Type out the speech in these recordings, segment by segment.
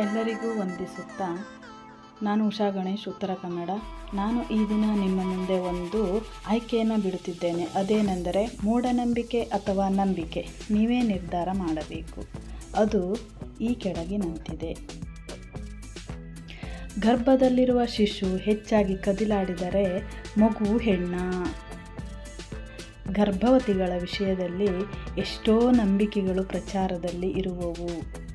ಎಲ್ಲರಿಗೂ ವಂದಿಸುತ್ತಾ ನಾನು ಉಷಾ ಗಣೇಶ್, ಉತ್ತರ ಕನ್ನಡ. ನಾನು ಈ ದಿನ ನಿಮ್ಮ ಮುಂದೆ ಒಂದು ಆಯ್ಕೆಯನ್ನು ಬಿಡುತ್ತಿದ್ದೇನೆ. ಅದೇನೆಂದರೆ ಮೂಢನಂಬಿಕೆ ಅಥವಾ ನಂಬಿಕೆ, ನೀವೇ ನಿರ್ಧಾರ ಮಾಡಬೇಕು. ಅದು ಈ ಕೆಳಗಿನಂತಿದೆ. ಗರ್ಭದಲ್ಲಿರುವ ಶಿಶು ಹೆಚ್ಚಾಗಿ ಕದಿಲಾಡಿದರೆ ಮಗು ಹೆಣ್ಣ. ಗರ್ಭವತಿಗಳ ವಿಷಯದಲ್ಲಿ ಎಷ್ಟೋ ನಂಬಿಕೆಗಳು ಪ್ರಚಾರದಲ್ಲಿ ಇರುವವು.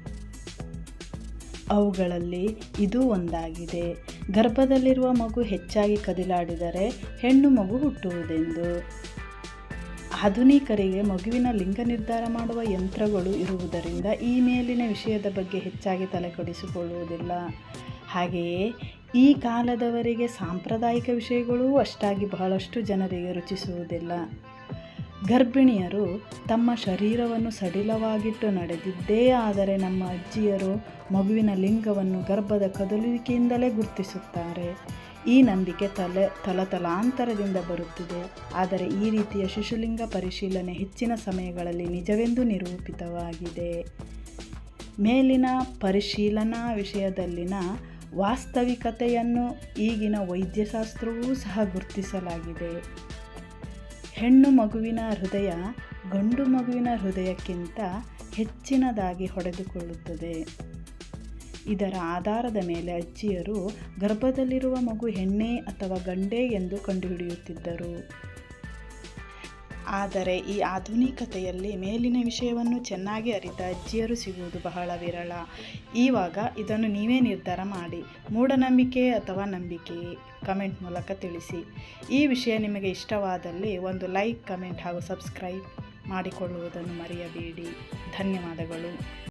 ಅವುಗಳಲ್ಲಿ ಇದು ಒಂದಾಗಿದೆ. ಗರ್ಭದಲ್ಲಿರುವ ಮಗು ಹೆಚ್ಚಾಗಿ ಕದಿಲಾಡಿದರೆ ಹೆಣ್ಣು ಮಗು ಹುಟ್ಟುವುದೆಂದು. ಆಧುನಿಕರಿಗೆ ಮಗುವಿನ ಲಿಂಗ ನಿರ್ಧಾರ ಮಾಡುವ ಯಂತ್ರಗಳು ಇರುವುದರಿಂದ ಈ ಮೇಲಿನ ವಿಷಯದ ಬಗ್ಗೆ ಹೆಚ್ಚಾಗಿ ತಲೆಕೆಡಿಸಿಕೊಳ್ಳುವುದಿಲ್ಲ. ಹಾಗೆಯೇ ಈ ಕಾಲದವರಿಗೆ ಸಾಂಪ್ರದಾಯಿಕ ವಿಷಯಗಳೂ ಅಷ್ಟಾಗಿ ಬಹಳಷ್ಟು ಜನರಿಗೆ ರುಚಿಸುವುದಿಲ್ಲ. ಗರ್ಭಿಣಿಯರು ತಮ್ಮ ಶರೀರವನ್ನು ಸಡಿಲವಾಗಿಟ್ಟು ನಡೆದಿದ್ದೇ ಆದರೆ ನಮ್ಮ ಅಜ್ಜಿಯರು ಮಗುವಿನ ಲಿಂಗವನ್ನು ಗರ್ಭದ ಕದಲುವಿಕೆಯಿಂದಲೇ ಗುರುತಿಸುತ್ತಾರೆ. ಈ ನಂಬಿಕೆ ತಲತಲಾಂತರದಿಂದ ಬರುತ್ತಿದೆ. ಆದರೆ ಈ ರೀತಿಯ ಶಿಶುಲಿಂಗ ಪರಿಶೀಲನೆ ಹೆಚ್ಚಿನ ಸಮಯಗಳಲ್ಲಿ ನಿಜವೆಂದು ನಿರೂಪಿತವಾಗಿದೆ. ಮೇಲಿನ ಪರಿಶೀಲನಾ ವಿಷಯದಲ್ಲಿನ ವಾಸ್ತವಿಕತೆಯನ್ನು ಈಗಿನ ವೈದ್ಯಶಾಸ್ತ್ರವೂ ಸಹ ಗುರುತಿಸಲಾಗಿದೆ. ಹೆಣ್ಣು ಮಗುವಿನ ಹೃದಯ ಗಂಡು ಮಗುವಿನ ಹೃದಯಕ್ಕಿಂತ ಹೆಚ್ಚಿನದಾಗಿ ಹೊಡೆದುಕೊಳ್ಳುತ್ತದೆ. ಇದರ ಆಧಾರದ ಮೇಲೆ ಅಜ್ಜಿಯರು ಗರ್ಭದಲ್ಲಿರುವ ಮಗು ಹೆಣ್ಣೇ ಅಥವಾ ಗಂಡೇ ಎಂದು ಕಂಡುಹಿಡಿಯುತ್ತಿದ್ದರು. ಆದರೆ ಈ ಆಧುನಿಕತೆಯಲ್ಲಿ ಮೇಲಿನ ವಿಷಯವನ್ನು ಚೆನ್ನಾಗಿ ಅರಿತ ಅಜ್ಜಿಯರು ಸಿಗುವುದು ಬಹಳ ವಿರಳ. ಇವಾಗ ಇದನ್ನು ನೀವೇ ನಿರ್ಧಾರ ಮಾಡಿ. ಮೂಢನಂಬಿಕೆ ಅಥವಾ ನಂಬಿಕೆಯೇ? ಕಮೆಂಟ್ ಮೂಲಕ ತಿಳಿಸಿ. ಈ ವಿಷಯ ನಿಮಗೆ ಇಷ್ಟವಾದಲ್ಲಿ ಒಂದು ಲೈಕ್, ಕಮೆಂಟ್ ಹಾಗೂ ಸಬ್ಸ್ಕ್ರೈಬ್ ಮಾಡಿಕೊಳ್ಳುವುದನ್ನು ಮರೆಯಬೇಡಿ. ಧನ್ಯವಾದಗಳು.